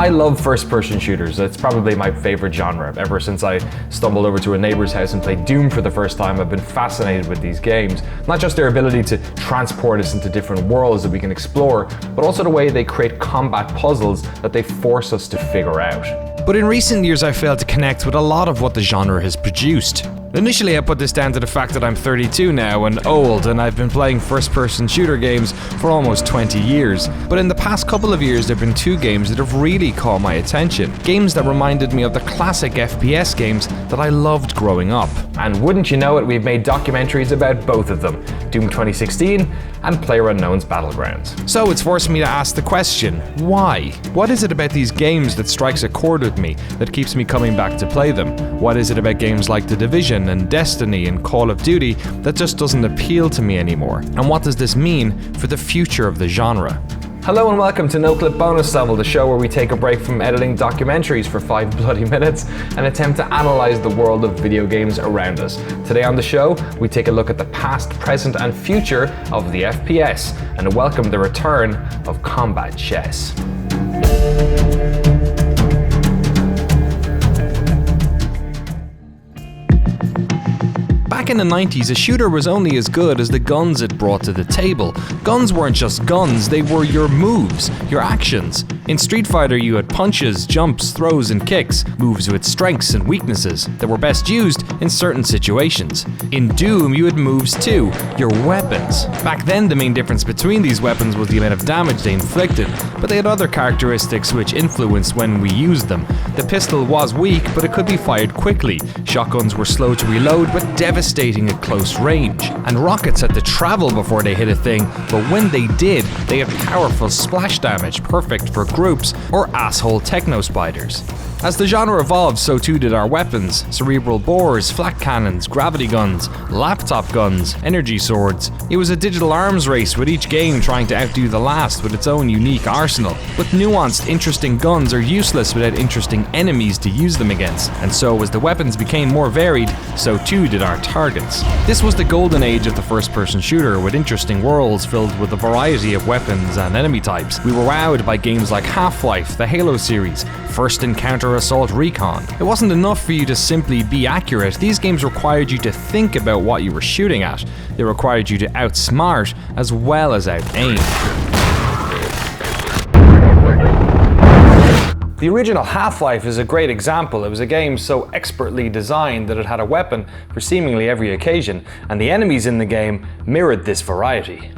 I love first-person shooters. It's probably my favorite genre. Ever since I stumbled over to a neighbor's house and played Doom for the first time, I've been fascinated with these games. Not just their ability to transport us into different worlds that we can explore, but also the way they create combat puzzles that they force us to figure out. But in recent years, I failed to connect with a lot of what the genre has produced. Initially, I put this down to the fact that I'm 32 now and old, and I've been playing first-person shooter games for almost 20 years. But in the past couple of years, there have been two games that have really caught my attention. Games that reminded me of the classic FPS games that I loved growing up. And wouldn't you know it, we've made documentaries about both of them, Doom 2016 and PlayerUnknown's Battlegrounds. So it's forced me to ask the question, why? What is it about these games that strikes a chord with me, that keeps me coming back to play them? What is it about games like The Division and Destiny and Call of Duty that just doesn't appeal to me anymore? And what does this mean for the future of the genre? Hello and welcome to Noclip Bonus Level, the show where we take a break from editing documentaries for 5 bloody minutes and attempt to analyze the world of video games around us. Today on the show, we take a look at the past, present and future of the FPS and welcome the return of combat chess. Back in the 90s, a shooter was only as good as the guns it brought to the table. Guns weren't just guns, they were your moves, your actions. In Street Fighter, you had punches, jumps, throws, and kicks, moves with strengths and weaknesses that were best used in certain situations. In Doom, you had moves too, your weapons. Back then, the main difference between these weapons was the amount of damage they inflicted, but they had other characteristics which influenced when we used them. The pistol was weak, but it could be fired quickly. Shotguns were slow to reload, but devastating at close range. And rockets had to travel before they hit a thing, but when they did, they had powerful splash damage, perfect for groups or asshole techno spiders. As the genre evolved, so too did our weapons. Cerebral bores, flak cannons, gravity guns, laptop guns, energy swords. It was a digital arms race, with each game trying to outdo the last with its own unique arsenal. But nuanced, interesting guns are useless without interesting enemies to use them against. And so as the weapons became more varied, so too did our targets. This was the golden age of the first-person shooter, with interesting worlds filled with a variety of weapons and enemy types. We were wowed by games like Half-Life, the Halo series, First Encounter Assault Recon. It wasn't enough for you to simply be accurate. These games required you to think about what you were shooting at. They required you to outsmart as well as out-aim. The original Half-Life is a great example. It was a game so expertly designed that it had a weapon for seemingly every occasion, and the enemies in the game mirrored this variety.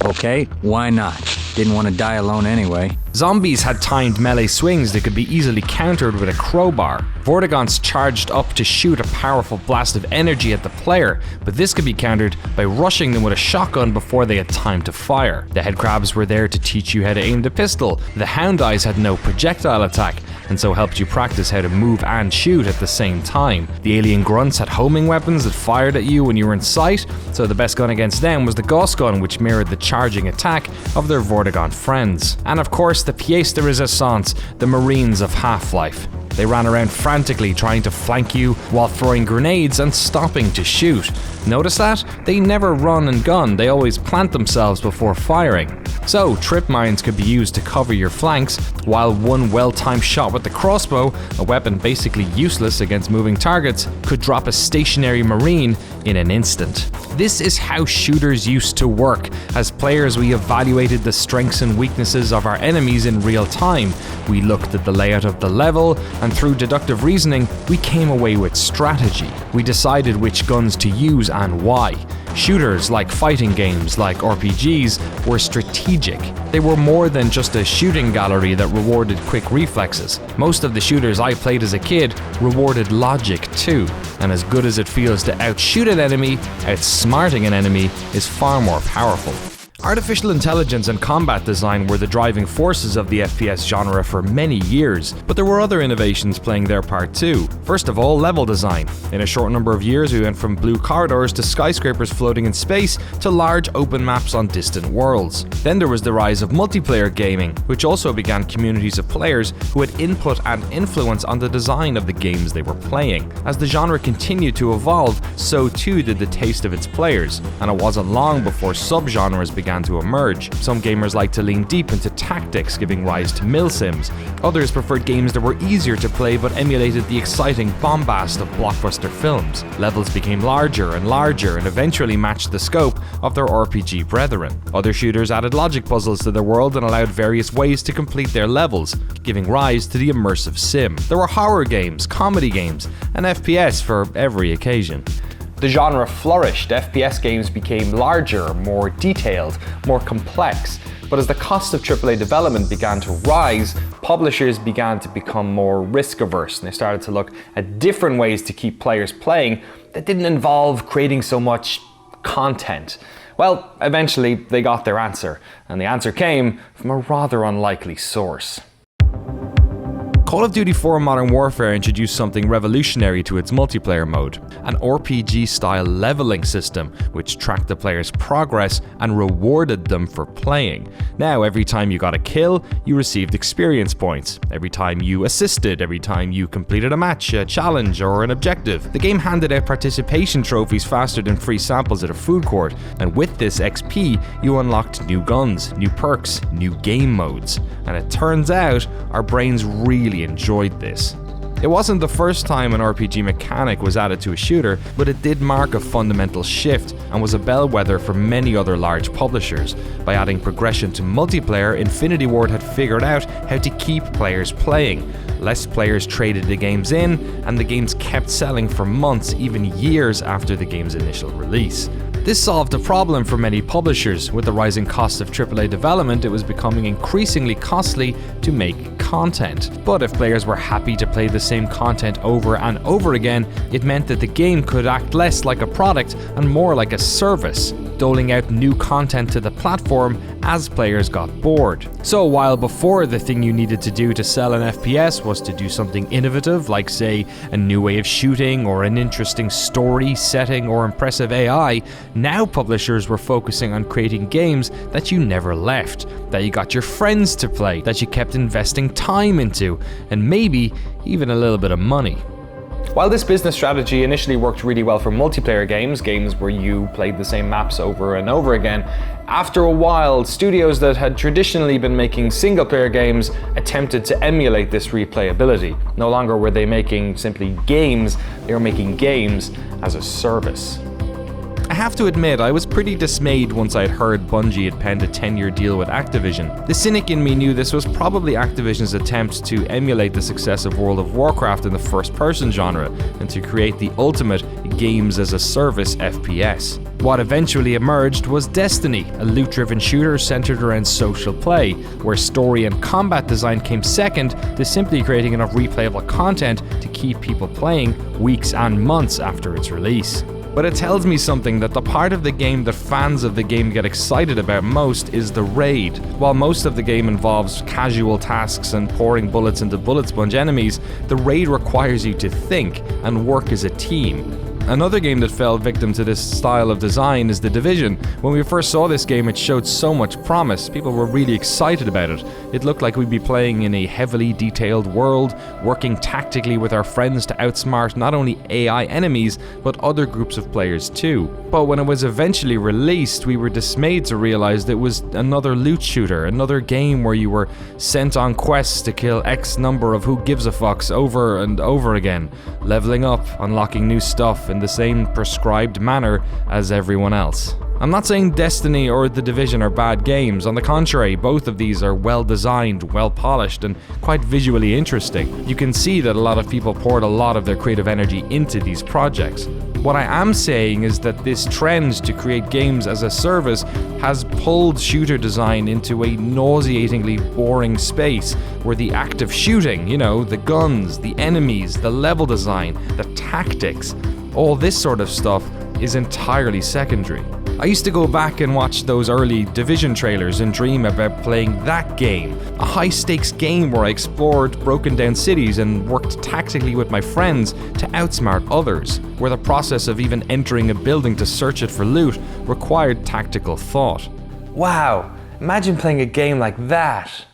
Okay, why not? Didn't want to die alone anyway. Zombies had timed melee swings that could be easily countered with a crowbar. Vortigaunts charged up to shoot a powerful blast of energy at the player, but this could be countered by rushing them with a shotgun before they had time to fire. The headcrabs were there to teach you how to aim the pistol. The hound eyes had no projectile attack, and so helped you practice how to move and shoot at the same time. The alien grunts had homing weapons that fired at you when you were in sight, so the best gun against them was the Gauss gun, which mirrored the charging attack of their Vortigaunt friends. And of course, the pièce de résistance, the Marines of Half-Life. They ran around frantically trying to flank you while throwing grenades and stopping to shoot. Notice that? They never run and gun, they always plant themselves before firing. So, trip mines could be used to cover your flanks, while one well-timed shot with the crossbow, a weapon basically useless against moving targets, could drop a stationary marine in an instant. This is how shooters used to work. As players, we evaluated the strengths and weaknesses of our enemies in real time. We looked at the layout of the level, and through deductive reasoning, we came away with strategy. We decided which guns to use and why. Shooters, like fighting games, like RPGs, were strategic. They were more than just a shooting gallery that rewarded quick reflexes. Most of the shooters I played as a kid rewarded logic too. And as good as it feels to outshoot an enemy, outsmarting an enemy is far more powerful. Artificial intelligence and combat design were the driving forces of the FPS genre for many years, but there were other innovations playing their part too. First of all, level design. In a short number of years, we went from blue corridors to skyscrapers floating in space to large open maps on distant worlds. Then there was the rise of multiplayer gaming, which also began communities of players who had input and influence on the design of the games they were playing. As the genre continued to evolve, so too did the taste of its players, and it wasn't long before subgenres began began to emerge. Some gamers liked to lean deep into tactics, giving rise to milsims. Others preferred games that were easier to play but emulated the exciting bombast of blockbuster films. Levels became larger and eventually matched the scope of their RPG brethren. Other shooters added logic puzzles to their world and allowed various ways to complete their levels, giving rise to the immersive sim. There were horror games, comedy games, and FPS for every occasion. The genre flourished. FPS games became larger, more detailed, more complex. But as the cost of AAA development began to rise, publishers began to become more risk-averse, and they started to look at different ways to keep players playing that didn't involve creating so much content. Well, eventually they got their answer, and the answer came from a rather unlikely source. Call of Duty 4 Modern Warfare introduced something revolutionary to its multiplayer mode, an RPG-style leveling system which tracked the player's progress and rewarded them for playing. Now, every time you got a kill, you received experience points. Every time you assisted, every time you completed a match, a challenge, or an objective. The game handed out participation trophies faster than free samples at a food court, and with this XP, you unlocked new guns, new perks, new game modes. And it turns out, our brains really enjoyed this. It wasn't the first time an RPG mechanic was added to a shooter, but it did mark a fundamental shift and was a bellwether for many other large publishers. By adding progression to multiplayer, Infinity Ward had figured out how to keep players playing. Less players traded the games in, and the games kept selling for months, even years after the game's initial release. This solved a problem for many publishers. With the rising cost of AAA development, it was becoming increasingly costly to make content. But if players were happy to play the same content over and over again, it meant that the game could act less like a product and more like a service, doling out new content to the platform as players got bored. So while before the thing you needed to do to sell an FPS was to do something innovative, like say a new way of shooting or an interesting story, setting, or impressive AI, now publishers were focusing on creating games that you never left, that you got your friends to play, that you kept investing time into, and maybe even a little bit of money. While this business strategy initially worked really well for multiplayer games where you played the same maps over and over again, after a while, studios that had traditionally been making single-player games attempted to emulate this replayability. No longer were they making simply games, they were making games as a service. I have to admit, I was pretty dismayed once I'd heard Bungie had penned a 10-year deal with Activision. The cynic in me knew this was probably Activision's attempt to emulate the success of World of Warcraft in the first-person genre, and to create the ultimate games-as-a-service FPS. What eventually emerged was Destiny, a loot-driven shooter centered around social play, where story and combat design came second to simply creating enough replayable content to keep people playing weeks and months after its release. But it tells me something, that the part of the game that fans of the game get excited about most is the raid. While most of the game involves casual tasks and pouring bullets into bullet sponge enemies, the raid requires you to think and work as a team. Another game that fell victim to this style of design is The Division. When we first saw this game, it showed so much promise. People were really excited about it. It looked like we'd be playing in a heavily detailed world, working tactically with our friends to outsmart not only AI enemies, but other groups of players too. But when it was eventually released, we were dismayed to realize that it was another loot shooter, another game where you were sent on quests to kill X number of who gives a fucks over and over again, leveling up, unlocking new stuff in the same prescribed manner as everyone else. I'm not saying Destiny or The Division are bad games. On the contrary, both of these are well designed, well polished, and quite visually interesting. You can see that a lot of people poured a lot of their creative energy into these projects. What I am saying is that this trend to create games as a service has pulled shooter design into a nauseatingly boring space where the act of shooting, the guns, the enemies, the level design, the tactics, all this sort of stuff is entirely secondary. I used to go back and watch those early Division trailers and dream about playing that game, a high-stakes game where I explored broken down cities and worked tactically with my friends to outsmart others, where the process of even entering a building to search it for loot required tactical thought. Wow, imagine playing a game like that.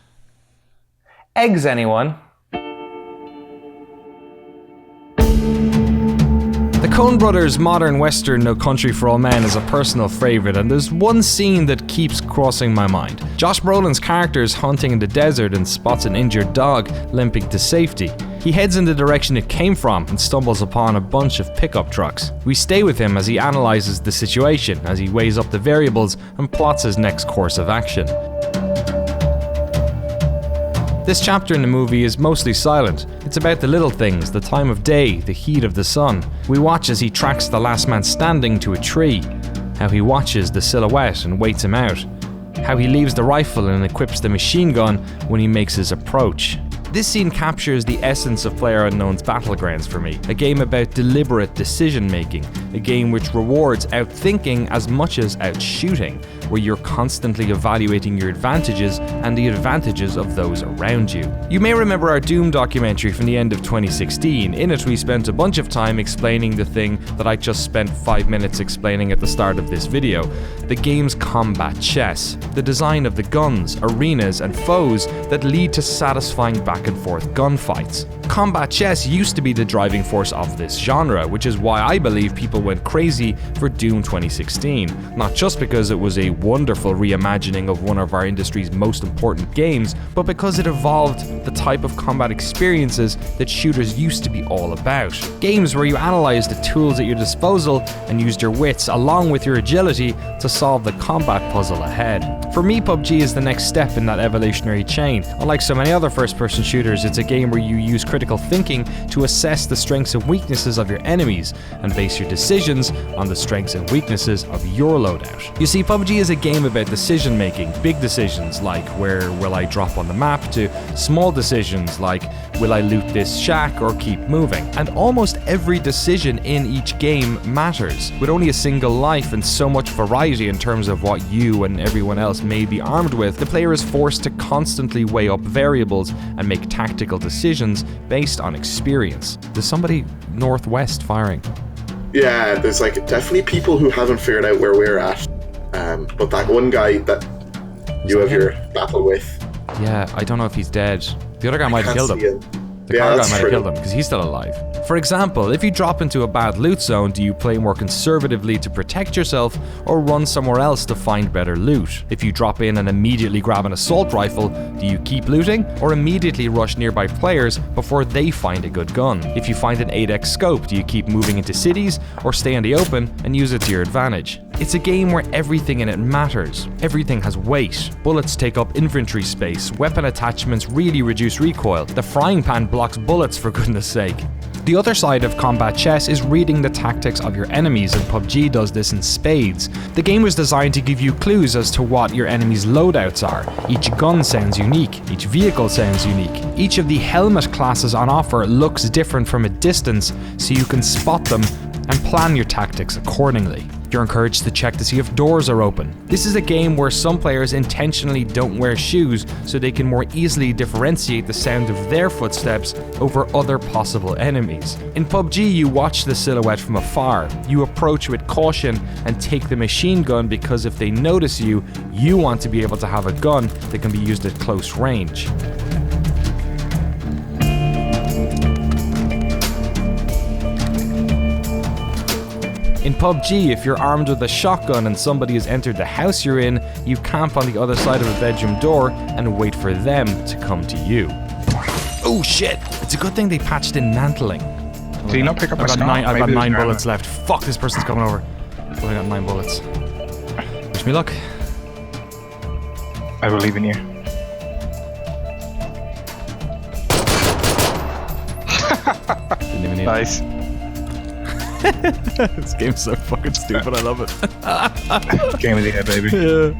Eggs, anyone? The Coen brothers' modern western No Country for Old Men is a personal favourite, and there's one scene that keeps crossing my mind. Josh Brolin's character is hunting in the desert and spots an injured dog limping to safety. He heads in the direction it came from and stumbles upon a bunch of pickup trucks. We stay with him as he analyses the situation, as he weighs up the variables and plots his next course of action. This chapter in the movie is mostly silent. It's about the little things, the time of day, the heat of the sun. We watch as he tracks the last man standing to a tree, how he watches the silhouette and waits him out, how he leaves the rifle and equips the machine gun when he makes his approach. This scene captures the essence of PlayerUnknown's Battlegrounds for me, a game about deliberate decision making, a game which rewards outthinking as much as outshooting, where you're constantly evaluating your advantages and the advantages of those around you. You may remember our Doom documentary from the end of 2016. In it we spent a bunch of time explaining the thing that I just spent 5 minutes explaining at the start of this video, the game's combat chess, the design of the guns, arenas and foes that lead to satisfying back and forth gunfights. Combat chess used to be the driving force of this genre, which is why I believe people went crazy for Doom 2016. Not just because it was a wonderful reimagining of one of our industry's most important games, but because it evolved the type of combat experiences that shooters used to be all about. Games where you analysed the tools at your disposal and used your wits along with your agility to solve the combat puzzle ahead. For me, PUBG is the next step in that evolutionary chain. Unlike so many other first-person shooters, it's a game where you use critical thinking to assess the strengths and weaknesses of your enemies and base your decisions on the strengths and weaknesses of your loadout. You see, PUBG is a game about decision making, big decisions like where will I drop on the map, to small decisions like will I loot this shack or keep moving. And almost every decision in each game matters. With only a single life and so much variety in terms of what you and everyone else may be armed with, the player is forced to constantly weigh up variables and make tactical decisions based on experience. There's somebody northwest firing. Yeah, there's like definitely people who haven't figured out where we're at. But that one guy that you have your battle with. Yeah, I don't know if he's dead. The other guy might have killed him. The Yeah, car guy that's might have true. killed him because he's still alive. For example, if you drop into a bad loot zone, do you play more conservatively to protect yourself or run somewhere else to find better loot? If you drop in and immediately grab an assault rifle, do you keep looting or immediately rush nearby players before they find a good gun? If you find an 8x scope, do you keep moving into cities or stay in the open and use it to your advantage? It's a game where everything in it matters. Everything has weight. Bullets take up inventory space. Weapon attachments really reduce recoil. The frying pan blocks bullets, for goodness sake. The other side of combat chess is reading the tactics of your enemies, and PUBG does this in spades. The game was designed to give you clues as to what your enemies' loadouts are. Each gun sounds unique, each vehicle sounds unique. Each of the helmet classes on offer looks different from a distance, so you can spot them and plan your tactics accordingly. You're encouraged to check to see if doors are open. This is a game where some players intentionally don't wear shoes so they can more easily differentiate the sound of their footsteps over other possible enemies. In PUBG, you watch the silhouette from afar. You approach with caution and take the machine gun because if they notice you, you want to be able to have a gun that can be used at close range. In PUBG, if you're armed with a shotgun and somebody has entered the house you're in, you camp on the other side of a bedroom door and wait for them to come to you. Oh shit! It's a good thing they patched in mantling. Did he not pick up a scar? I've got Maybe 9 it was bullets left. Fuck, this person's coming over. I've only got 9 bullets. Wish me luck. I believe in you. Didn't even need Nice. it. This game's so fucking stupid, I love it. Game of the year, baby. Yeah.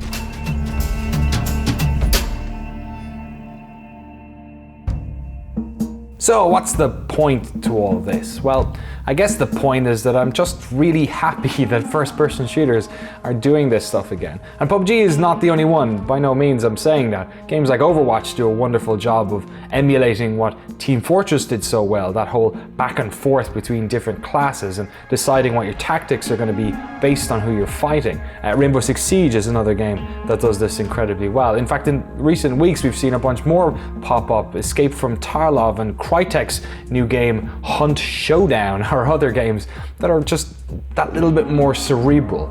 So what's the point to all of this? Well, I guess the point is that I'm just really happy that first-person shooters are doing this stuff again. And PUBG is not the only one, by no means I'm saying that. Games like Overwatch do a wonderful job of emulating what Team Fortress did so well, that whole back and forth between different classes and deciding what your tactics are going to be based on who you're fighting. Rainbow Six Siege is another game that does this incredibly well. In fact, in recent weeks we've seen a bunch more pop up. Escape from Tarkov and Crytek's new game Hunt Showdown, or other games that are just that little bit more cerebral.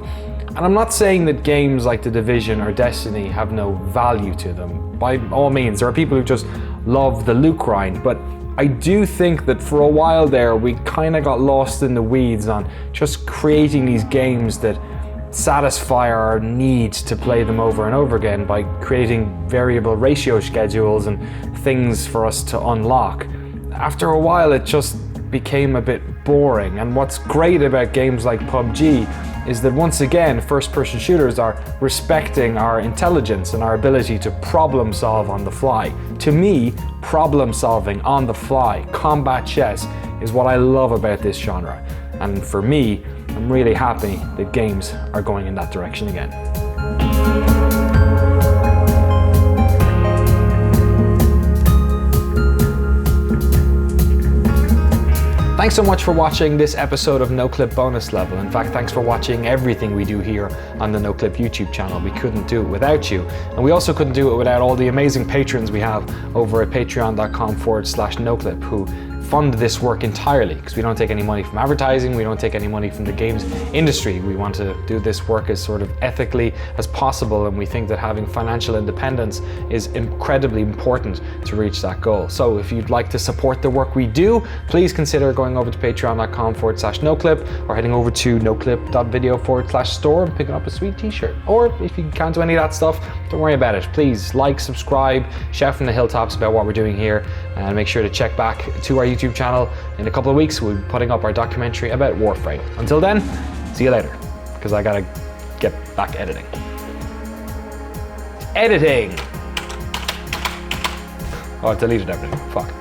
And I'm not saying that games like The Division or Destiny have no value to them. By all means, there are people who just love the loot grind, but I do think that for a while there, we kind of got lost in the weeds on just creating these games that satisfy our need to play them over and over again by creating variable ratio schedules and things for us to unlock. After a while, it just became a bit boring, and what's great about games like PUBG is that once again, first-person shooters are respecting our intelligence and our ability to problem solve on the fly. To me, problem solving on the fly, combat chess, is what I love about this genre. And for me, I'm really happy that games are going in that direction again. Thanks so much for watching this episode of Noclip Bonus Level. In fact, thanks for watching everything we do here on the Noclip YouTube channel. We couldn't do it without you. And we also couldn't do it without all the amazing patrons we have over at patreon.com/Noclip who fund this work entirely, because we don't take any money from advertising, we don't take any money from the games industry. We want to do this work as sort of ethically as possible, and we think that having financial independence is incredibly important to reach that goal. So if you'd like to support the work we do, please consider going over to patreon.com/Noclip or heading over to noclip.video/store and picking up a sweet t-shirt. Or if you can't do any of that stuff, don't worry about it. Please like, subscribe, shout from the hilltops about what we're doing here, and make sure to check back to our YouTube channel. In a couple of weeks, we'll be putting up our documentary about Warframe. Until then, see you later, because I gotta get back editing. Editing! Oh, I've deleted everything. Fuck.